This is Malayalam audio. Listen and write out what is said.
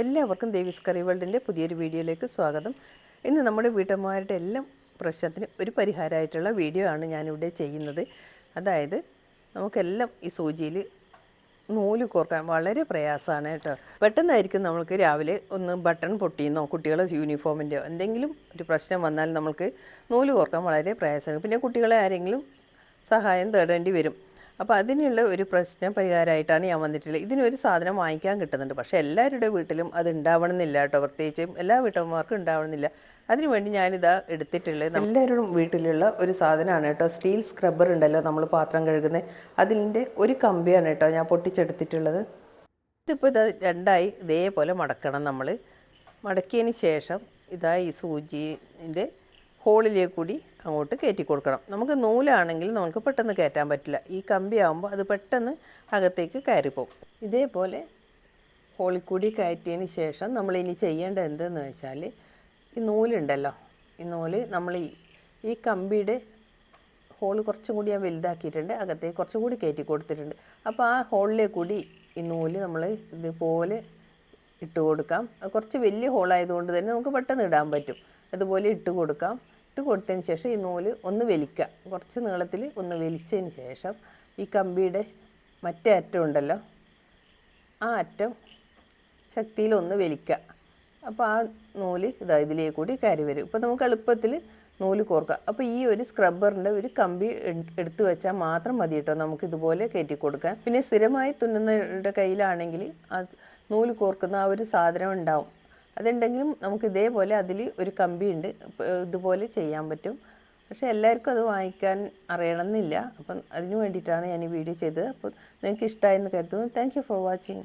എല്ലാവർക്കും ദേവീസ് കറി വേൾഡിൻ്റെ പുതിയൊരു വീഡിയോയിലേക്ക് സ്വാഗതം. ഇന്ന് നമ്മുടെ വീട്ടമ്മമാരുടെ എല്ലാം പ്രശ്നത്തിന് ഒരു പരിഹാരമായിട്ടുള്ള വീഡിയോ ആണ് ഞാനിവിടെ ചെയ്യുന്നത്. അതായത് നമുക്കെല്ലാം ഈ സൂചിയിൽ നൂല് കോർക്കാൻ വളരെ പ്രയാസമാണ് കേട്ടോ. പെട്ടെന്നായിരിക്കും നമ്മൾക്ക് രാവിലെ ഒന്ന് ബട്ടൺ പൊട്ടിയെന്നോ കുട്ടികളെ യൂണിഫോമിൻ്റെയോ എന്തെങ്കിലും ഒരു പ്രശ്നം വന്നാൽ നമ്മൾക്ക് നൂല് കോർക്കാൻ വളരെ പ്രയാസമാണ്. പിന്നെ കുട്ടികളെ ആരെങ്കിലും സഹായം തേടേണ്ടി വരും. അപ്പോൾ അതിനുള്ള ഒരു പ്രശ്ന പരിഹാരമായിട്ടാണ് ഞാൻ വന്നിട്ടുള്ളത്. ഇതിനൊരു സാധനം വാങ്ങിക്കാൻ കിട്ടുന്നുണ്ട്, പക്ഷേ എല്ലാവരുടെ വീട്ടിലും അത് ഉണ്ടാവണമെന്നില്ല കേട്ടോ. പ്രത്യേകിച്ചും എല്ലാ വീട്ടമ്മമാർക്കും ഉണ്ടാവണമെന്നില്ല. അതിനുവേണ്ടി ഞാനിതാ എടുത്തിട്ടുള്ളത് എല്ലാവരും വീട്ടിലുള്ള ഒരു സാധനമാണ് കേട്ടോ. സ്റ്റീൽ സ്ക്രബ്ബർ ഉണ്ടല്ലോ, നമ്മൾ പാത്രം കഴുകുന്നത്, അതിൻ്റെ ഒരു കമ്പിയാണ് കേട്ടോ ഞാൻ പൊട്ടിച്ചെടുത്തിട്ടുള്ളത്. ഇതിപ്പോൾ ഇതാ രണ്ടായി ഇതേപോലെ മടക്കണം. നമ്മൾ മടക്കിയതിന് ശേഷം ഇതാ ഈ സൂചിൻ്റെ ഹോളിലേക്ക് കൂടി അങ്ങോട്ട് കയറ്റി കൊടുക്കണം. നമുക്ക് നൂലാണെങ്കിൽ നമുക്ക് പെട്ടെന്ന് കയറ്റാൻ പറ്റില്ല. ഈ കമ്പി ആകുമ്പോൾ അത് പെട്ടെന്ന് അകത്തേക്ക് കയറിപ്പോകും. ഇതേപോലെ ഹോളിൽ കൂടി കയറ്റിയതിന് ശേഷം നമ്മളിനി ചെയ്യേണ്ടത് എന്തെന്ന് വെച്ചാൽ, ഈ നൂലുണ്ടല്ലോ, ഈ നൂല് നമ്മൾ ഈ കമ്പിയുടെ ഹോള് കുറച്ചും കൂടി ഞാൻ വലുതാക്കിയിട്ടുണ്ട്, അകത്തേക്ക് കുറച്ചും കൂടി കയറ്റി കൊടുത്തിട്ടുണ്ട്. അപ്പോൾ ആ ഹോളിലേക്ക് കൂടി ഈ നൂല് നമ്മൾ ഇതുപോലെ ഇട്ട് കൊടുക്കാം. കുറച്ച് വലിയ ഹോളായതുകൊണ്ട് തന്നെ നമുക്ക് പെട്ടെന്ന് ഇടാൻ പറ്റും. അതുപോലെ ഇട്ട് കൊടുക്കാം. ഇട്ട് കൊടുത്തതിന് ശേഷം ഈ നൂല് ഒന്ന് വലിക്കുക, കുറച്ച് നീളത്തിൽ ഒന്ന് വലിച്ചതിന് ശേഷം ഈ കമ്പിയുടെ മറ്റേ അറ്റം ഉണ്ടല്ലോ, ആ അറ്റം ശക്തിയിൽ ഒന്ന് വലിക്കുക. അപ്പോൾ ആ നൂല് ഇതിലേക്ക് കൂടി കയറി വരും. ഇപ്പോൾ നമുക്ക് എളുപ്പത്തിൽ നൂല് കോർക്കാം. അപ്പോൾ ഈ ഒരു സ്ക്രബ്ബറിൻ്റെ ഒരു കമ്പി എടുത്ത് വെച്ചാൽ മാത്രം മതി കേട്ടോ നമുക്ക് ഇതുപോലെ കയറ്റി കൊടുക്കാൻ. പിന്നെ സ്ഥിരമായി തുന്നുന്നവരുടെ കയ്യിലാണെങ്കിൽ ആ നൂല് കോർക്കുന്ന ആ ഒരു സാധനം ഉണ്ടാവും. അതുണ്ടെങ്കിലും നമുക്ക് ഇതേപോലെ അതിൽ ഒരു കമ്പി ഉണ്ട്, ഇതുപോലെ ചെയ്യാൻ പറ്റും. പക്ഷേ എല്ലാവർക്കും അത് വാങ്ങിക്കാൻ അറിയണമെന്നില്ല. അപ്പം അതിന് വേണ്ടിയിട്ടാണ് ഞാൻ ഈ വീഡിയോ ചെയ്തത്. അപ്പോൾ നിങ്ങൾക്ക് ഇഷ്ടമായെന്ന് കരുതുന്നു. Thank you for watching.